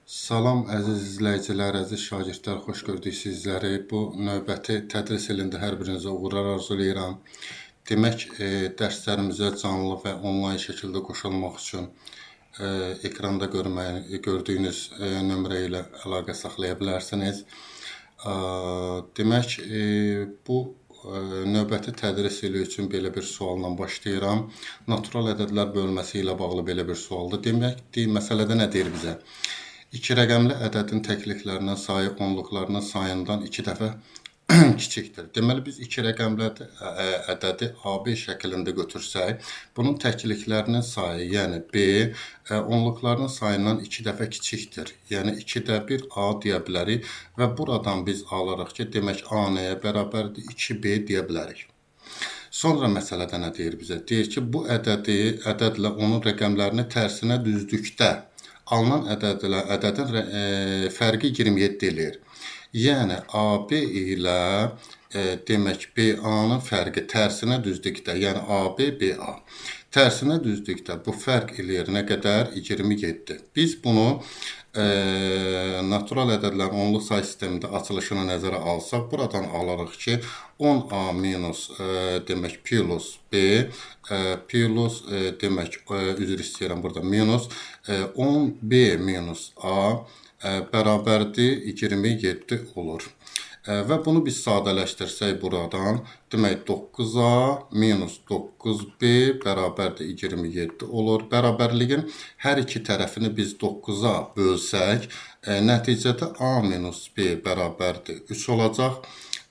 Salam əziz izləyicilər, əziz şagirdlər, xoş gördük sizləri. Bu növbəti tədris ilində hər birinizə uğurlar arzulayıram. Demək, dərslərimizə canlı və onlayn şəkildə qoşulmaq üçün ekranda gördüyünüz nömrə ilə əlaqə saxlaya bilərsiniz. Demək, bu növbəti tədris ili üçün belə bir sualla başlayıram. Natural ədədlər bölməsi ilə bağlı belə bir sualdır. Demək, məsələdə nə deyir bizə? İki rəqəmli ədədin təkliklərinin sayı onluqlarının sayından 2 dəfə kiçikdir. Deməli, biz iki rəqəmli ədədi AB şəklində götürsək, bunun təkliklərinin sayı, yəni B, onluqlarının sayından 2 dəfə kiçikdir. Yəni 2-də 1 A deyə bilərik və buradan biz alırıq ki, demək A nəyə bərabərdir? 2B deyə bilərik. Sonra məsələdə nə deyir bizə? Deyir ki, bu ədədlə onun rəqəmlərini tərsinə düzdükdə alınan ədədin fərqi 27 eləyir. Yəni, AB ilə demək, BA-nın fərqi tərsinə düzdükdə, yəni AB, BA. Tərsinə düzdükdə bu fərq eləyir nə qədər? 27. Biz bunu natural ədədlərin onluq say sistemində açılışını nəzərə alsaq, buradan alırıq ki, 10A minus demək plus B plus demək, üzr istəyirəm burada, minus 10B minus A bərabərdir 27 olur. Və bunu biz sadələşdirsək buradan, demək 9A minus 9B bərabərdir 27 olur. Bərabərliyin hər iki tərəfini biz 9-a bölsək, nəticədə A minus B bərabərdir 3 olacaq.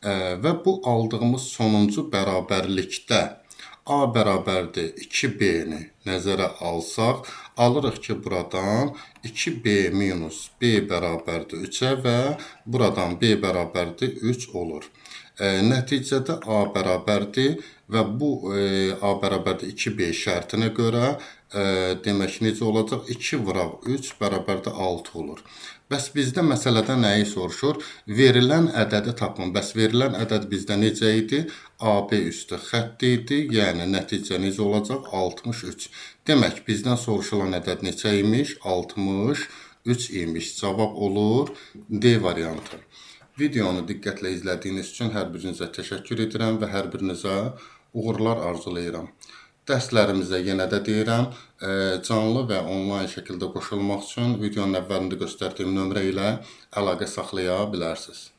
Və bu aldığımız sonuncu bərabərlikdə A bərabərdir 2B-ni nəzərə alsaq, alırıq ki, buradan 2B minus B bərabərdir 3-ə və buradan B bərabərdir 3 olur. Nəticədə A bərabərdir və bu A bərabərdir 2B şərtinə görə demək necə olacaq? 2 vuraq 3 bərabərdir 6 olur. Bəs bizdə məsələdə nəyi soruşur? Verilən ədədi tapın. Bəs verilən ədəd bizdə necə idi? AB üstü xətt idi. Yəni, nəticə necə olacaq? 63. Demək, bizdən soruşulan ədəd neçə imiş? 63 imiş. Cavab olur D variantı. Videonu diqqətlə izlədiyiniz üçün hər birinizə təşəkkür edirəm və hər birinizə uğurlar arzulayıram. Dərslərimizə yenə də deyirəm, canlı və onlayn şəkildə qoşulmaq üçün videonun əvvəlində göstərdiyim nömrə ilə əlaqə saxlaya bilərsiniz.